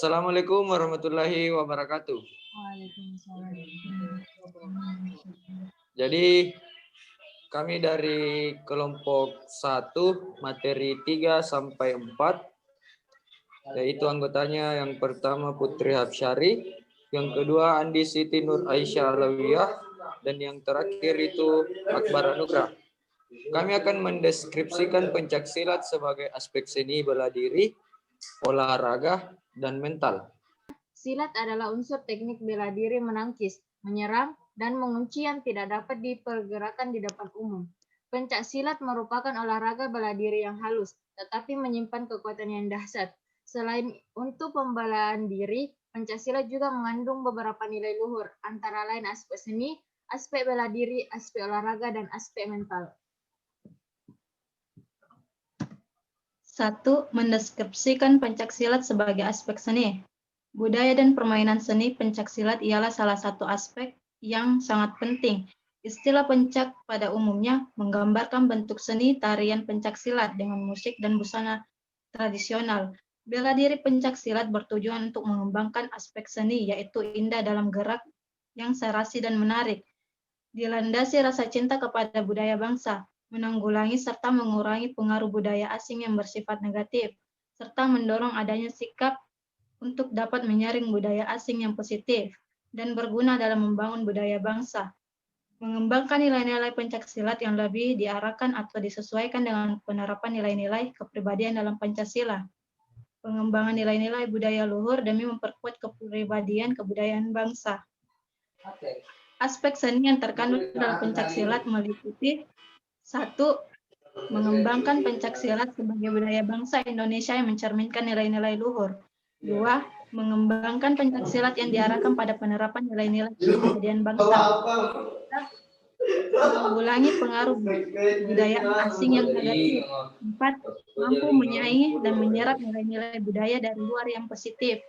Assalamualaikum warahmatullahi wabarakatuh. Waalaikumsalam. Jadi kami dari kelompok 1 materi 3 sampai 4, yaitu anggotanya yang pertama Putri Habsyari, yang kedua Andi Siti Nur Aisyah Alawiyah, dan yang terakhir itu Akbar Anugrah. Kami akan mendeskripsikan pencaksilat sebagai aspek seni bela diri, olahraga, dan mental. Silat adalah unsur teknik bela diri menangkis, menyerang, dan mengunci yang tidak dapat dipergerakan di depan umum. Pencak silat merupakan olahraga bela diri yang halus, tetapi menyimpan kekuatan yang dahsyat. Selain untuk pembelaan diri, pencak silat juga mengandung beberapa nilai luhur, antara lain aspek seni, aspek bela diri, aspek olahraga, dan aspek mental. 1. Mendeskripsikan pencaksilat sebagai aspek seni. Budaya dan permainan seni pencaksilat ialah salah satu aspek yang sangat penting. Istilah pencak pada umumnya menggambarkan bentuk seni tarian pencaksilat dengan musik dan busana tradisional. Bela diri pencaksilat bertujuan untuk mengembangkan aspek seni, yaitu indah dalam gerak yang serasi dan menarik. Dilandasi rasa cinta kepada budaya bangsa, menanggulangi serta mengurangi pengaruh budaya asing yang bersifat negatif, serta mendorong adanya sikap untuk dapat menyaring budaya asing yang positif dan berguna dalam membangun budaya bangsa. Mengembangkan nilai-nilai pencaksilat yang lebih diarahkan atau disesuaikan dengan penerapan nilai-nilai kepribadian dalam Pancasila. Pengembangan nilai-nilai budaya luhur demi memperkuat kepribadian kebudayaan bangsa. Aspek seni yang terkandung dalam pencaksilat meliputi 1. Mengembangkan pencaksilat sebagai budaya bangsa Indonesia yang mencerminkan nilai-nilai luhur. 2. Mengembangkan pencaksilat yang diarahkan pada penerapan nilai-nilai kepribadian bangsa. 3. Menanggulangi pengaruh budaya asing yang negatif. 4. Mampu menyaingi dan menyerap nilai-nilai budaya dari luar yang positif.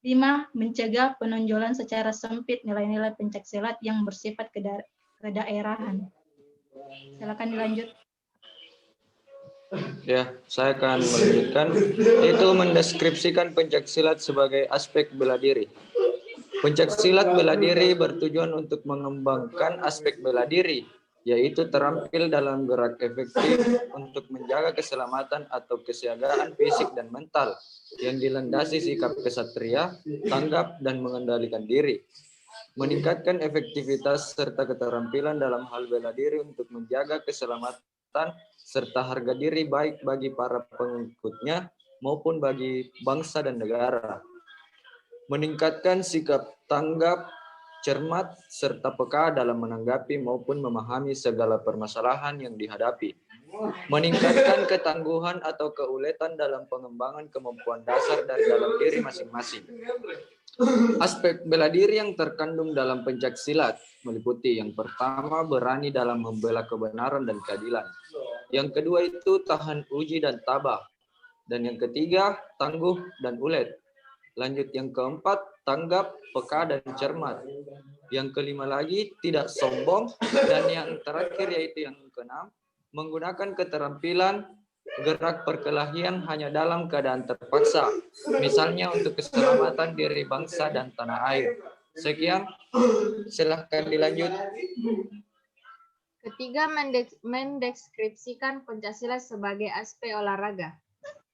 5. Mencegah penonjolan secara sempit nilai-nilai pencaksilat yang bersifat kedaerahan. Silakan dilanjut. Ya, saya akan melanjutkan, yaitu mendeskripsikan pencaksilat sebagai aspek bela diri. Pencaksilat bela diri bertujuan untuk mengembangkan aspek bela diri, yaitu terampil dalam gerak efektif untuk menjaga keselamatan atau kesiagaan fisik dan mental yang dilandasi sikap kesatria, tanggap, dan mengendalikan diri. Meningkatkan efektivitas serta keterampilan dalam hal bela diri untuk menjaga keselamatan serta harga diri baik bagi para pengikutnya maupun bagi bangsa dan negara. Meningkatkan sikap tanggap, cermat, serta peka dalam menanggapi maupun memahami segala permasalahan yang dihadapi. Meningkatkan ketangguhan atau keuletan dalam pengembangan kemampuan dasar dari dalam diri masing-masing. Aspek bela diri yang terkandung dalam pencaksilat meliputi yang pertama, berani dalam membela kebenaran dan keadilan. Yang kedua itu tahan uji dan tabah. Dan yang ketiga, tangguh dan ulet. Lanjut yang keempat, tanggap, peka, dan cermat. Yang kelima lagi, tidak sombong. Dan yang terakhir yaitu yang keenam, menggunakan keterampilan gerak perkelahian hanya dalam keadaan terpaksa. Misalnya untuk keselamatan diri bangsa dan tanah air. Sekian, silahkan dilanjut. Ketiga, mendeskripsikan pencaksilat sebagai aspek olahraga.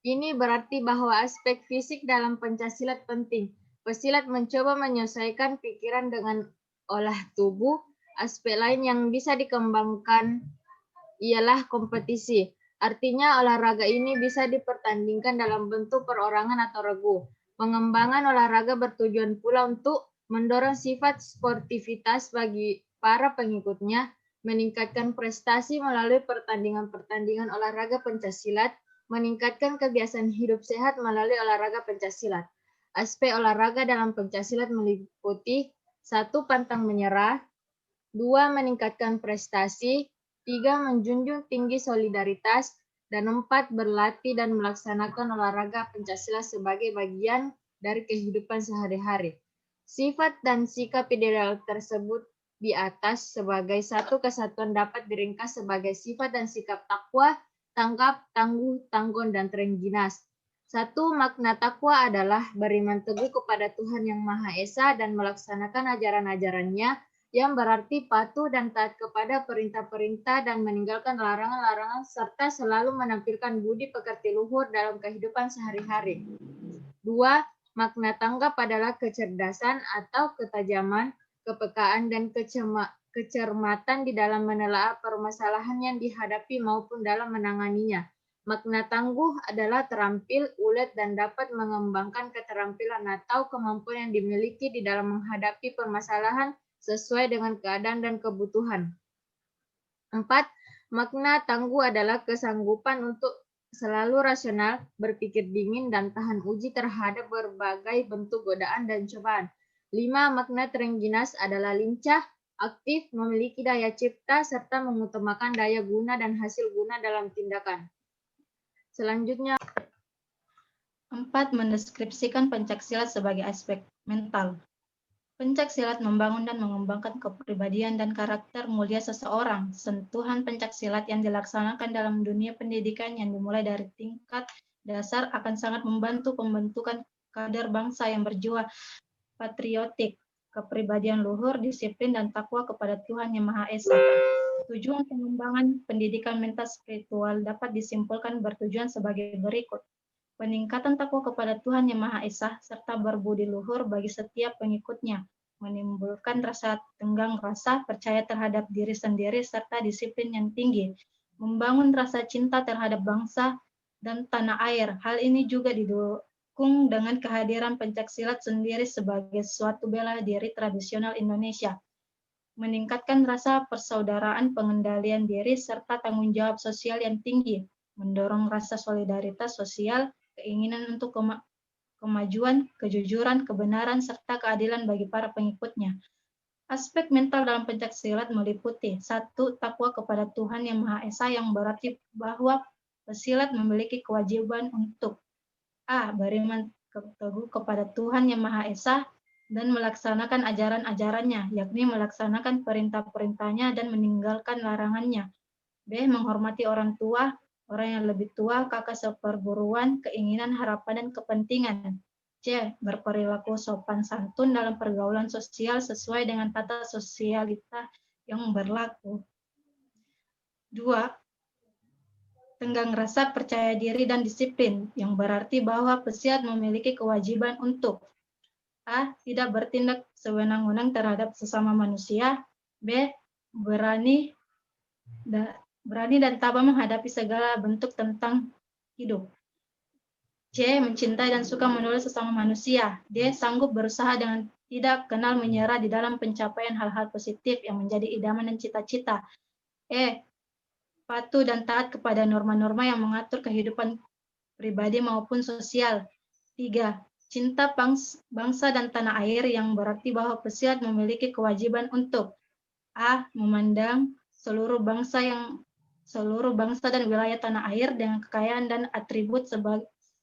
Ini berarti bahwa aspek fisik dalam pencaksilat penting. Pesilat mencoba menyesuaikan pikiran dengan olah tubuh. Aspek lain yang bisa dikembangkan ialah kompetisi. Artinya olahraga ini bisa dipertandingkan dalam bentuk perorangan atau regu. Pengembangan olahraga bertujuan pula untuk mendorong sifat sportivitas bagi para pengikutnya, meningkatkan prestasi melalui pertandingan-pertandingan olahraga pencaksilat, meningkatkan kebiasaan hidup sehat melalui olahraga pencaksilat. Aspek olahraga dalam pencaksilat meliputi 1. Pantang menyerah, 2. Meningkatkan prestasi, 3. Menjunjung tinggi solidaritas, dan 4. Berlatih dan melaksanakan olahraga pencaksilat sebagai bagian dari kehidupan sehari-hari. Sifat dan sikap ideal tersebut di atas sebagai satu kesatuan dapat diringkas sebagai sifat dan sikap takwa, tangkap, tangguh, tanggon, dan terengginas. 1. Makna takwa adalah beriman teguh kepada Tuhan Yang Maha Esa dan melaksanakan ajaran-ajarannya, yang berarti patuh dan taat kepada perintah-perintah dan meninggalkan larangan-larangan serta selalu menampilkan budi pekerti luhur dalam kehidupan sehari-hari. 2. Makna tanggap adalah kecerdasan atau ketajaman, kepekaan, dan kecermatan di dalam menelaah permasalahan yang dihadapi maupun dalam menanganinya. Makna tangguh adalah terampil, ulet, dan dapat mengembangkan keterampilan atau kemampuan yang dimiliki di dalam menghadapi permasalahan sesuai dengan keadaan dan kebutuhan. 4. Makna tangguh adalah kesanggupan untuk selalu rasional, berpikir dingin, dan tahan uji terhadap berbagai bentuk godaan dan cobaan. 5. Makna terengginas adalah lincah, aktif, memiliki daya cipta, serta mengutamakan daya guna dan hasil guna dalam tindakan. Selanjutnya, 4. Mendeskripsikan pencaksilat sebagai aspek mental. Pencaksilat membangun dan mengembangkan kepribadian dan karakter mulia seseorang. Sentuhan pencaksilat yang dilaksanakan dalam dunia pendidikan yang dimulai dari tingkat dasar akan sangat membantu pembentukan kader bangsa yang berjiwa patriotik, kepribadian luhur, disiplin, dan takwa kepada Tuhan Yang Maha Esa. Tujuan pengembangan pendidikan mental spiritual dapat disimpulkan bertujuan sebagai berikut. Peningkatan takwa kepada Tuhan Yang Maha Esa, serta berbudi luhur bagi setiap pengikutnya, menimbulkan rasa tenggang rasa, percaya terhadap diri sendiri, serta disiplin yang tinggi, membangun rasa cinta terhadap bangsa dan tanah air. Hal ini juga didukung dengan kehadiran pencaksilat sendiri sebagai suatu bela diri tradisional Indonesia, meningkatkan rasa persaudaraan, pengendalian diri, serta tanggung jawab sosial yang tinggi, mendorong rasa solidaritas sosial, keinginan untuk kemajuan, kejujuran, kebenaran, serta keadilan bagi para pengikutnya. Aspek mental dalam pencaksilat meliputi 1. Takwa kepada Tuhan Yang Maha Esa, yang berarti bahwa pesilat memiliki kewajiban untuk a. Beriman teguh kepada Tuhan Yang Maha Esa dan melaksanakan ajaran-ajarannya, yakni melaksanakan perintah-perintahnya dan meninggalkan larangannya. B. Menghormati orang tua, orang yang lebih tua, kakak seperguruan, keinginan, harapan, dan kepentingan. C. Berperilaku sopan santun dalam pergaulan sosial sesuai dengan tata sosialita yang berlaku. 2. Tenggang rasa, percaya diri, dan disiplin, yang berarti bahwa pesilat memiliki kewajiban untuk a. Tidak bertindak sewenang-wenang terhadap sesama manusia. B. Berani dan tabah menghadapi segala bentuk tentang hidup. C. Mencintai dan suka menolong sesama manusia. D. Sanggup berusaha dengan tidak kenal menyerah di dalam pencapaian hal-hal positif yang menjadi idaman dan cita-cita. E. Patuh dan taat kepada norma-norma yang mengatur kehidupan pribadi maupun sosial. 3. Cinta bangsa dan tanah air, yang berarti bahwa pesilat memiliki kewajiban untuk a. Memandang seluruh bangsa dan wilayah tanah air dengan kekayaan dan atribut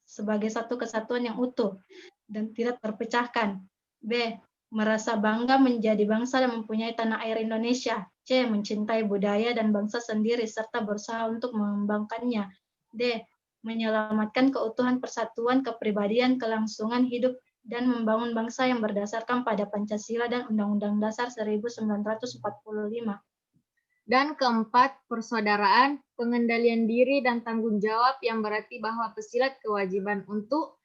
sebagai satu kesatuan yang utuh dan tidak terpecahkan. B. Merasa bangga menjadi bangsa dan mempunyai tanah air Indonesia. C. Mencintai budaya dan bangsa sendiri serta berusaha untuk mengembangkannya. D. Menyelamatkan keutuhan persatuan, kepribadian, kelangsungan hidup, dan membangun bangsa yang berdasarkan pada Pancasila dan Undang-Undang Dasar 1945. Dan keempat, persaudaraan, pengendalian diri, dan tanggung jawab, yang berarti bahwa pesilat kewajiban untuk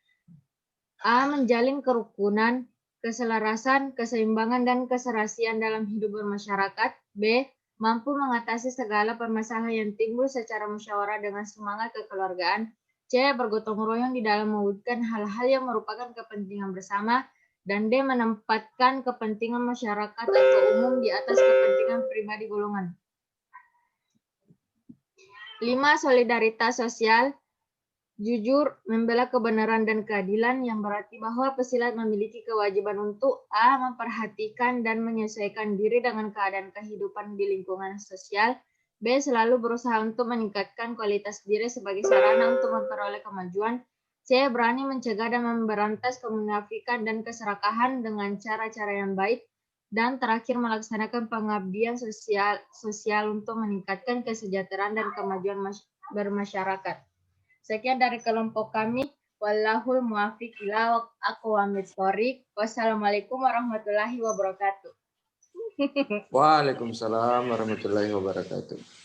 a. Menjalin kerukunan, keselarasan, keseimbangan, dan keserasian dalam hidup bermasyarakat. B. Mampu mengatasi segala permasalahan yang timbul secara musyawarah dengan semangat kekeluargaan. C. Bergotong royong di dalam mewujudkan hal-hal yang merupakan kepentingan bersama. Dan D. Menempatkan kepentingan masyarakat atau umum di atas kepentingan pribadi golongan. 5. Solidaritas sosial, jujur, membela kebenaran dan keadilan, yang berarti bahwa pesilat memiliki kewajiban untuk a. Memperhatikan dan menyesuaikan diri dengan keadaan kehidupan di lingkungan sosial. B. Selalu berusaha untuk meningkatkan kualitas diri sebagai sarana untuk memperoleh kemajuan. C. Berani mencegah dan memberantas kemunafikan dan keserakahan dengan cara-cara yang baik. Dan terakhir, melaksanakan pengabdian sosial untuk meningkatkan kesejahteraan dan kemajuan bermasyarakat. Sekian dari kelompok kami. Wallahul muwaffiq ila aqwamit thoriq. Wassalamualaikum warahmatullahi wabarakatuh. Waalaikumsalam warahmatullahi wabarakatuh.